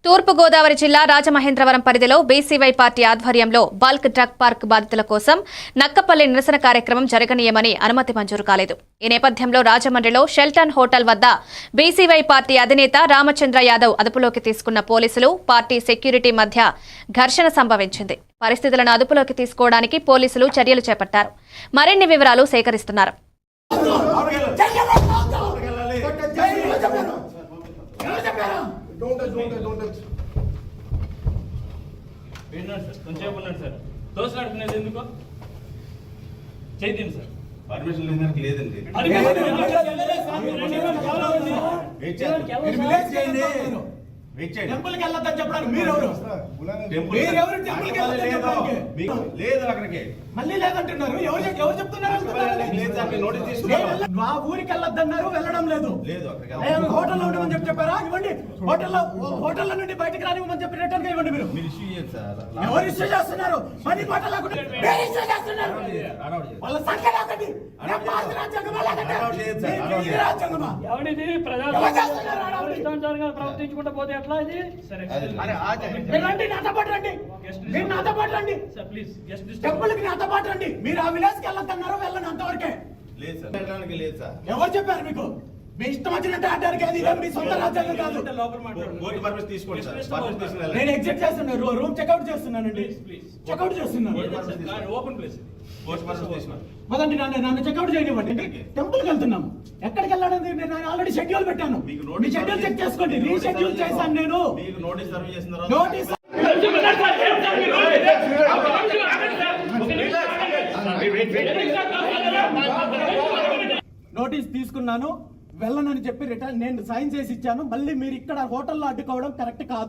తూర్పుగోదావరి జిల్లా రాజమహేంద్రవరం పరిధిలో BCY party ఆధ్వర్యంలో బల్క్ డ్రగ్ పార్క్ బాధితుల కోసం నక్కపల్లి నిరసన కార్యక్రమం జరగనీయమని అనుమతి మంజూరు కాలేదు. ఈ నేపథ్యంలో రాజమండ్రిలో షెల్టన్ హోటల్ వద్ద బీసీవై పార్టీ అధినేత రామచంద్ర యాదవ్ అదుపులోకి తీసుకున్న పోలీసులు, పార్టీ సెక్యూరిటీ మధ్య ఘర్షణ సంభవించింది. పరిస్థితులను అదుపులోకి తీసుకోవడానికి పోలీసులు చర్యలు చేపట్టారు. మరిన్ని వివరాలు సేకరిస్తున్నారు. పర్మిషన్ లేదండి. టెంపుల్కి వెళ్ళొద్దని చెప్పడానికి మీరెవరు? లేదు అక్కడికి మళ్ళీ లేదంటున్నారు. ఎవరు చెప్తున్నారు? మా ఊరికి వెళ్ళొద్దన్నారు, వెళ్ళడం లేదు. హోటల్లో ఉండమని చెప్పారా? ఇవ్వండి. హోటల్లో నుండి బయటకు రానివ్వమని చెప్పి రిటర్న్ గా ఇవ్వండి. మీరు ఎవరు ఇష్యూ చేస్తున్నారు? పని పాట లేకుండా ఇష్యూ చేస్తున్నారు. వాళ్ళ సంఖ్య లేకండి. ప్రవర్తించుకుంటా పోతే ఎట్లా ఇది? మీరు ఆ విలేజ్ కి వెళ్ళొద్దన్నారు, వెళ్ళండి అంతవరకే. ఎవరు చెప్పారు మీకు? మీ ఇష్టం వచ్చినట్టు ఆడడానికి అది మీ సొంత రాజ్యాంగం కాదు. నేను ఎగ్జిట్ చేస్తున్నాను, రూమ్ చెక్అౌట్ చేస్తున్నానండి. చెక్అౌట్ చేస్తున్నాను. మొదటి నన్ను చెక్అౌట్ చేయనివ్వండి. టెంపుల్కి వెళ్తున్నాము. ఎక్కడికి వెళ్ళాలని నేను ఆల్రెడీ షెడ్యూల్ పెట్టాను. మీ షెడ్యూల్ చెక్ చేసుకోండి. రీషెడ్యూల్ చేశాను నేను. నోటీస్ నోటీస్ తీసుకున్నాను, వెళ్ళనని చెప్పి రిటర్న్ నేను సైన్ చేసి ఇచ్చాను. మళ్ళీ మీరు ఇక్కడ హోటల్లో అడ్డుకోవడం కరెక్ట్ కాదు.